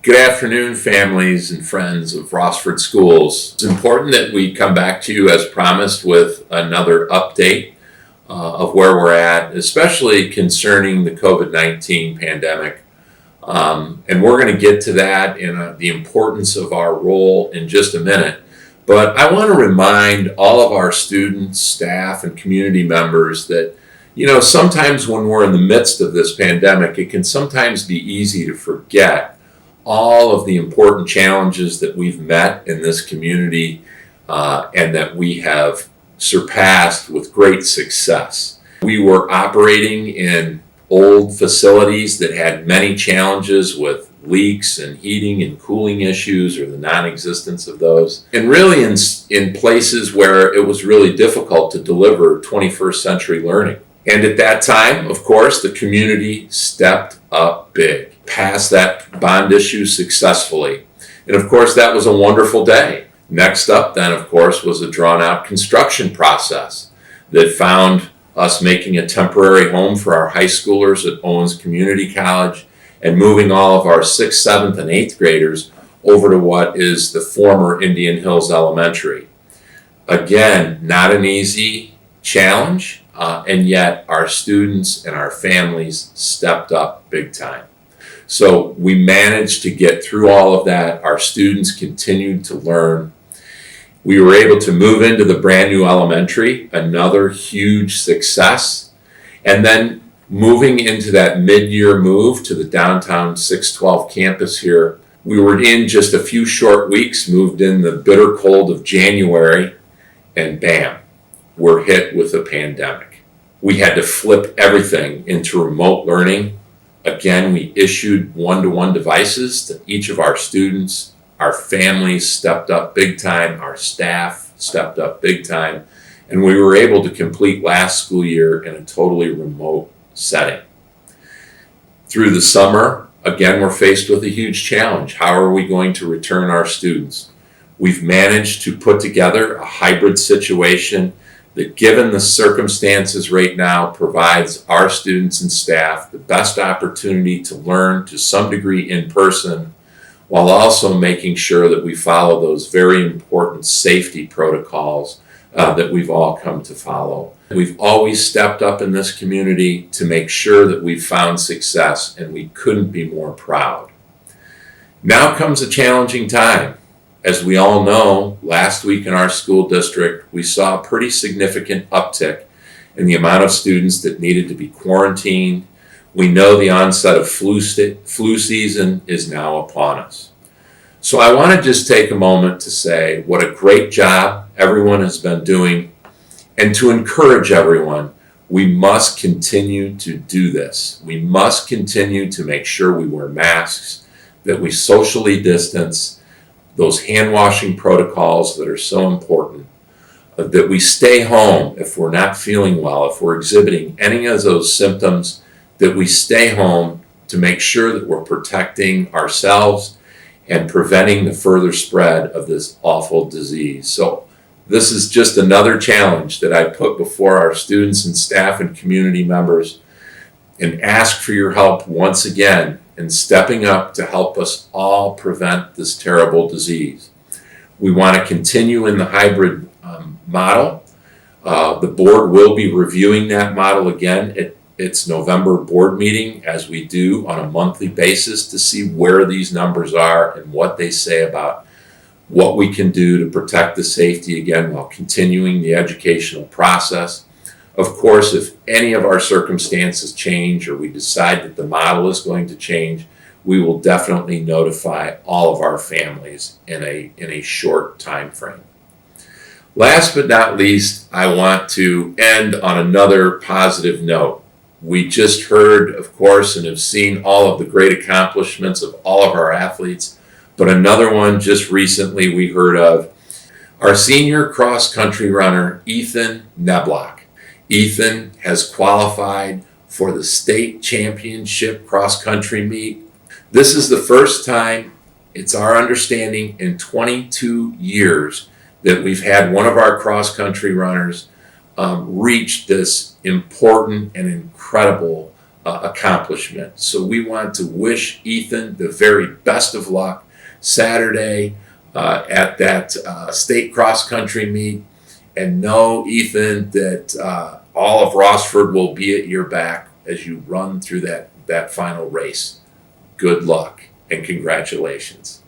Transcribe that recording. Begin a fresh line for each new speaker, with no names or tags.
Good afternoon, families and friends of Rossford Schools. It's important that we come back to you as promised with another update of where we're at, especially concerning the COVID-19 pandemic. And we're going to get to that and the importance of our role in just a minute. But I want to remind all of our students, staff, and community members that, sometimes when we're in the midst of this pandemic, it can sometimes be easy to forget all of the important challenges that we've met in this community and that we have surpassed with great success. We were operating in old facilities that had many challenges with leaks and heating and cooling issues or the non-existence of those, and really in places where it was really difficult to deliver 21st century learning. And at that time, of course, the community stepped up big, passed that bond issue successfully. And of course, that was a wonderful day. Next up then, of course, was a drawn-out construction process that found us making a temporary home for our high schoolers at Owens Community College and moving all of our 6th, 7th, and 8th graders over to what is the former Indian Hills Elementary. Again, not an easy challenge, and yet our students and our families stepped up big time. So we managed to get through all of that. Our students continued to learn. We were able to move into the brand new elementary, another huge success. And then moving into that mid-year move to the downtown 612 campus here, we were in just a few short weeks, moved in the bitter cold of January, and bam, we're hit with a pandemic. We had to flip everything into remote learning. Again, we issued one-to-one devices to each of our students. Our families stepped up big time. Our staff stepped up big time. And we were able to complete last school year in a totally remote setting. Through the summer, again, we're faced with a huge challenge. How are we going to return our students? We've managed to put together a hybrid situation that, given the circumstances right now, provides our students and staff the best opportunity to learn to some degree in person, while also making sure that we follow those very important safety protocols that we've all come to follow. We've always stepped up in this community to make sure that we've found success, and we couldn't be more proud. Now comes a challenging time. As we all know, last week in our school district, we saw a pretty significant uptick in the amount of students that needed to be quarantined. We know the onset of flu season is now upon us. So I want to just take a moment to say what a great job everyone has been doing, and to encourage everyone, we must continue to do this. We must continue to make sure we wear masks, that we socially distance, those hand washing protocols that are so important, that we stay home if we're not feeling well, if we're exhibiting any of those symptoms, that we stay home to make sure that we're protecting ourselves and preventing the further spread of this awful disease. So this is just another challenge that I put before our students and staff and community members, and ask for your help once again in stepping up to help us all prevent this terrible disease. We want to continue in the hybrid model. The board will be reviewing that model again at its November board meeting, as we do on a monthly basis, to see where these numbers are and what they say about what we can do to protect the safety again while continuing the educational process. Of course, if any of our circumstances change or we decide that the model is going to change, we will definitely notify all of our families in a short time frame. Last but not least, I want to end on another positive note. We just heard, of course, and have seen all of the great accomplishments of all of our athletes, but another one just recently we heard of, our senior cross-country runner, Ethan Neblock. Ethan has qualified for the state championship cross-country meet. This is the first time, it's our understanding, in 22 years that we've had one of our cross-country runners reach this important and incredible accomplishment. So we want to wish Ethan the very best of luck Saturday at that state cross country meet, and know, Ethan, that all of Rossford will be at your back as you run through that final race. Good luck and congratulations.